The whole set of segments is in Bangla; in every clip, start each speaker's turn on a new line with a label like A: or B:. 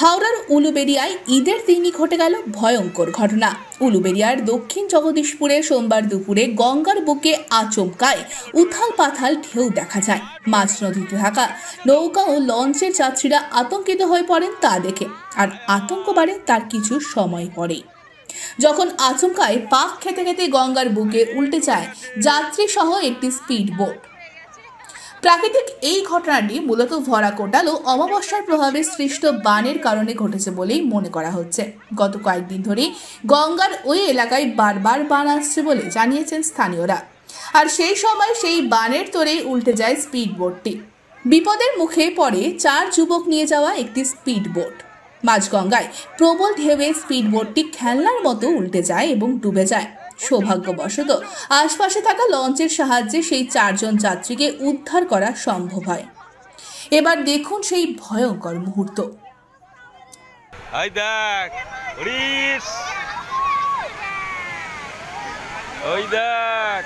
A: হাওড়ার উলুবেড়িয়ায় ঈদের দিনই ঘটে গেল ভয়ঙ্কর ঘটনা। উলুবেড়িয়ার দক্ষিণ জগদীশপুরে সোমবার দুপুরে গঙ্গার বুকে আচমকায় উথাল পাথাল ঢেউ দেখা যায়। মাঝ নদীতে থাকা নৌকা ও লঞ্চের যাত্রীরা আতঙ্কিত হয়ে পড়েন তা দেখে, আর আতঙ্ক বাড়ে তার কিছু সময় পরেই, যখন আচমকায় পাক খেতে খেতে গঙ্গার বুকে উল্টে যায় যাত্রী সহ একটি স্পিড বোট। প্রাকৃতিক এই ঘটনাটি মূলত ভরা কোটাল ও অমাবস্যার প্রভাবে সৃষ্ট বানের কারণে ঘটেছে বলেই মনে করা হচ্ছে। গত কয়েকদিন ধরেই গঙ্গার ওই এলাকায় বারবার বান আসছে বলে জানিয়েছেন স্থানীয়রা, আর সেই সময় সেই বানের তোড়েই উল্টে যায় স্পিড বোটটি। বিপদের মুখে পড়ে 4 যুবক নিয়ে যাওয়া একটি স্পিড বোট। মাঝগঙ্গায় প্রবল ঢেউয়ে স্পিড বোটটি খেলনার মতো উল্টে যায় এবং ডুবে যায়। সৌভাগ্যবশত আশপাশে থাকা লঞ্চের সাহায্যে সেই 4 জন যাত্রীকে উদ্ধার করা সম্ভব হয়। এবার দেখুন সেই ভয়ঙ্কর মুহূর্ত।
B: এই দেখ হরিশ, ওই দেখ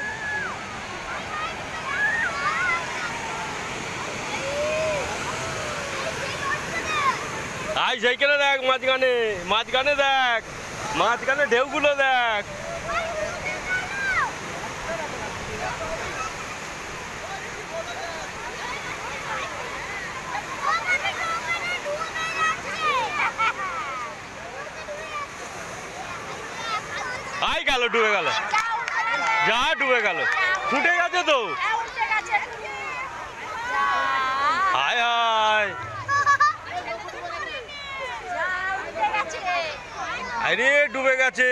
B: আই সেইখানে দেখ, মাঝখানে দেখ, মাঝখানে ঢেউগুলো দেখ। আই গেল, ডুবে গেল, যা ডুবে গেল, ফুটে গেছে তো। আয় আয়, আরে ডুবে গেছে,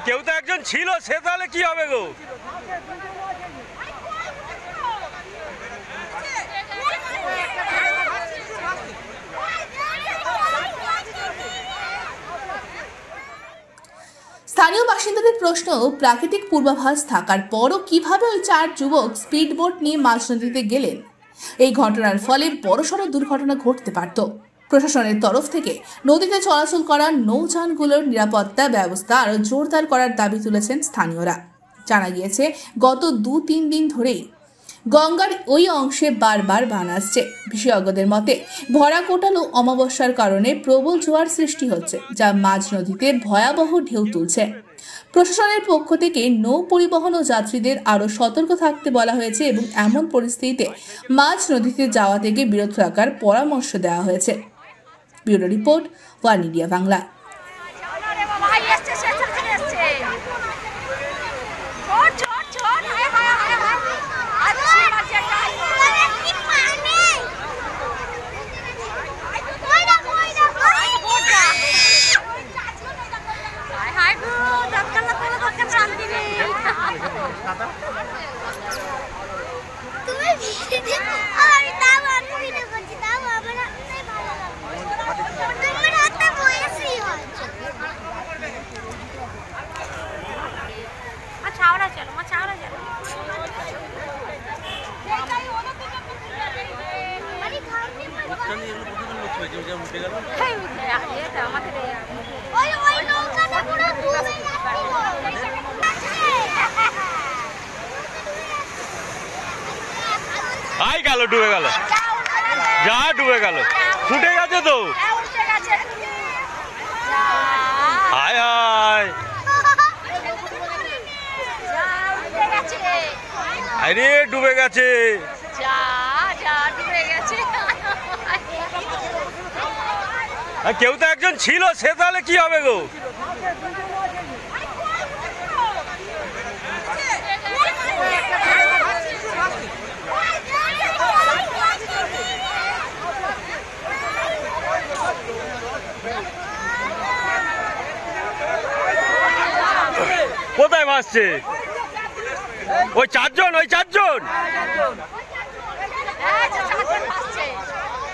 B: কেউ তো একজন ছিল, সে তাহলে কি হবে গো?
A: স্থানীয় বাসিন্দাদের প্রশ্ন, প্রাকৃতিক পূর্বাভাস থাকার পরও কিভাবে ওই 4 যুবক স্পিড বোট নিয়ে মাঝ নদীতে গেলেন? এই ঘটনার ফলে বড়সড় দুর্ঘটনা ঘটতে পারত। প্রশাসনের তরফ থেকে নদীতে চলাচল করা নৌযানগুলোর নিরাপত্তা ব্যবস্থা আরও জোরদার করার দাবি তুলেছেন স্থানীয়রা। জানা গিয়েছে, গত 2-3 দিন ধরেই গঙ্গার ওই অংশে বারবার বান আসছে। বিশেষজ্ঞদের মতে ভরা কোটাল ও অমাবস্যার কারণে প্রবল জোয়ার সৃষ্টি হচ্ছে, যা মাঝ নদীতে ভয়াবহ ঢেউ তুলছে। প্রশাসনের পক্ষ থেকে নৌ পরিবহন ও যাত্রীদের আরও সতর্ক থাকতে বলা হয়েছে এবং এমন পরিস্থিতিতে মাঝ নদীতে যাওয়া থেকে বিরত থাকার পরামর্শ দেওয়া হয়েছে। Bureau report, one India Bangla.
B: I গেল, ডুবে গেল, যা ডুবে গেল, ফুটে গেছে তো। আয় আয়, আরে ডুবে গেছে, কেউ তো একজন ছিল, সে তাহলে কি হবে গো? কোথায় ভাসছে? ওই 4 জন,